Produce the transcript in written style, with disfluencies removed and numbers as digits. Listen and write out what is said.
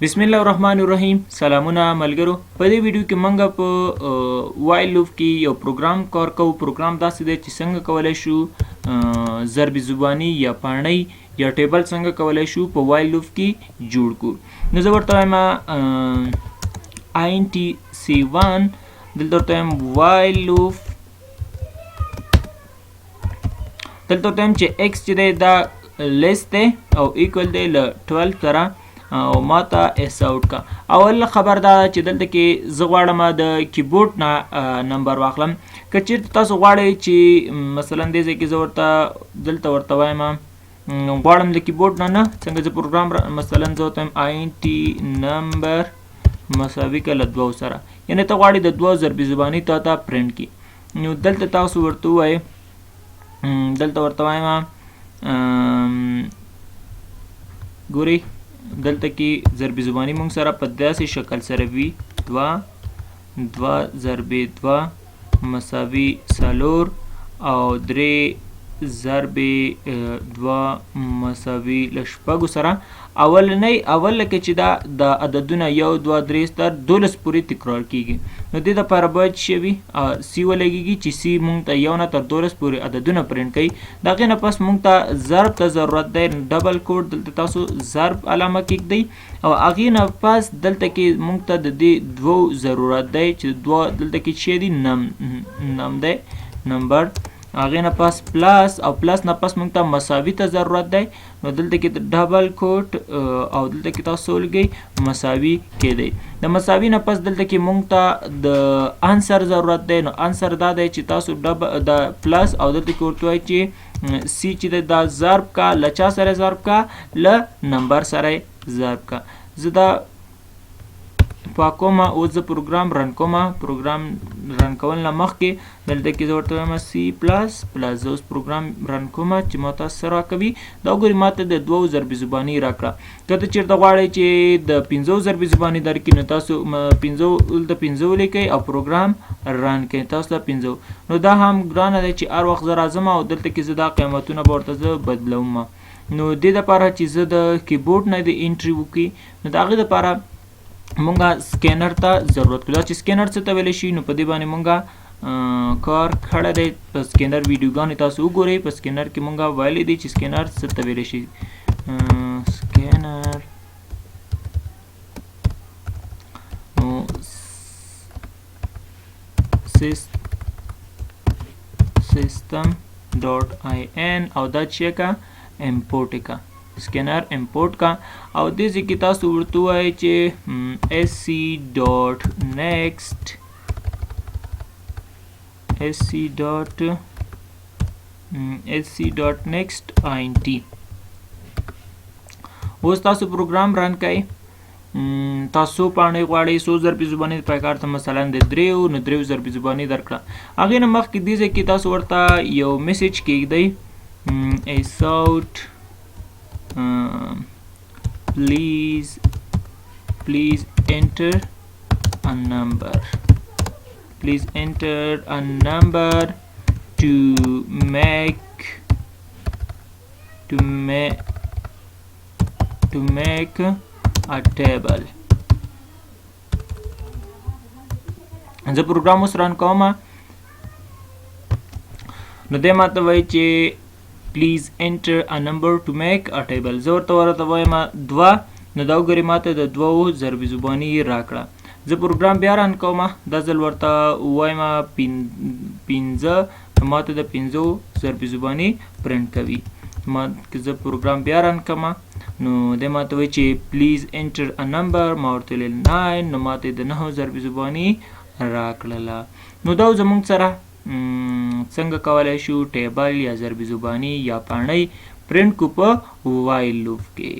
بسم الله الرحمن الرحیم. سلامونه ملګرو. په دې ویډیو کې موږ په وایل لوپ کې یو پروګرام کار کوو. پروګرام داسې دی چې څنګه کولای شو ضرب زبانی یا پاڼۍ یا ټیبل څنګه کولای شو په وایل لوپ کې جوړ کړو. نو زه ورته وایم int c1 دلته ورته وایم وایل لوپ، دلته ورته وایم چې x چې دی دا لیس دی او ایکول دی له 12 سره او ماته اس اوټ کا. اول خبر دا چې دلته کې زه غواړم د کیبورډ نه نمبر واخلم. که چېرته تاسو غواړئ چې مثلا دې ځای کې زه ورته ورته وایم غواړم د کیبورډ نه څنګه زه پروګرام مثلا زه ورته وایم int نمبر مساوي که له 2 سره، یعنې ته غواړې د 2 ضرب زباني ته پرنټ کړي. نو دلته تاسو ورته ووایئ، دلته ورته وایم ګورئ دلته کې ضرب زبانی مونږ سره په داسې شکل سره وي 2 ضرب 2 مساوي 4 او 3 ضرب 2 مساوي له 6 سره. اول لکه چې دا د عددونه 1 2 3 تر 12 پورې تکرار کیږي. نو دې دپاره باید څه وي سی ولګېږي چې سی مونږ ته 1 نه تر 12 پورې عددونه پرنټ کوي. د هغې نه پس مونږ ته ضرب ته ضرورت دی. ډبل کوډ دلته تاسو ضرب علامه کېږدئ او هغې نه پس دلته کې مونږ ته د دې 2 ضرورت دی چې 2 دلته کې څه دي نم دی نمبر. هغې نه پس پلس او پلس نه پس مونږ ته مساوي ته ضرورت دی. نو دلته کې د ډبل کوټ او دلته کې تاسو ولګئ مساوي کېدی. د مساوي نه پس دلته کې مونږ ته د انسر ضرورت دی. نو انسر دا دی چې تاسو د پلس او دلته کې ورته وایئ چې سی چې دی دا ضرب کا له چا سره ضرب کا له نمبر سره ضرب کا. زه دا پاکوم او زه پروګرام رن کوم. پروګرام رن کول نه مخکې دلته کې زه ورته وایم سی پلس پلس. زه اوس پروګرام رن کوم چې ماته څه راکوي. دا وګورئ ماته د 2 ضرب زباني راکړه. که ته چېرته غواړئ چې د 5 ضرب زباني درکړي نو تاسو 5 ولیکئ او پروګرام رن کړئ تاسو ته 5. نو دا هم ګرانه دی چې هر وخت زه راځم او دلته کې زه دا قیمتونه به ورته زه بدلوم. نو دې دپاره چې زه د کیبورډ نه د انټري وکړي نو د هغې دپاره مونږه سکینر ته ضرورت کړو. دا چې سکینر څه ته ویلی شي نو په دې باندې مونږه کار کړی دی. په سکینر ویډیوګانې تاسو وګورئ. په سکینر کې مونږه ویلی دی چې سکینر څه ته ویلی شي. سکینر نو سیستم ډاټ آی ان او دا چې کا امپورټ کا سکینر امپورټ کا او دې ځای کې تاسو ورته ووایئ چې sc ډاټ نیکسټ int. اوس تاسو پروګرام رن کړئ. تاسو پاڼې غواړئ 100 ضرب زباني په کار ته مثلا د 3 نو 3 ضرب زباني درکړه. هغې نه مخکې دې ځای کې تاسو ورته یو میسج کېږدئ اساوټ please enter a number to make a table. زه پروګرام اوس رن کوم. نو دې ماته وایي چې please enter a number to make a table. زه ورته وایم 2. نو دا وګورئ ماته د 2 ضرب زباني راکړه. زه پروګرام بیا رن کوم. دا ځل ورته وایم 5. ماته د 5 ضرب زباني پرنټ کوي. زه پروګرام بیا رن کوم. نو دې ماته وایي چې please enter a number. ما ورته ویل 9. نو ماته د 9 ضرب زباني راکړله. نو دا زموږ سره څنګه کولای شو ټیبل یا ضرب زباني یا پاڼۍ پرنټ کو په وایل لوپ کې.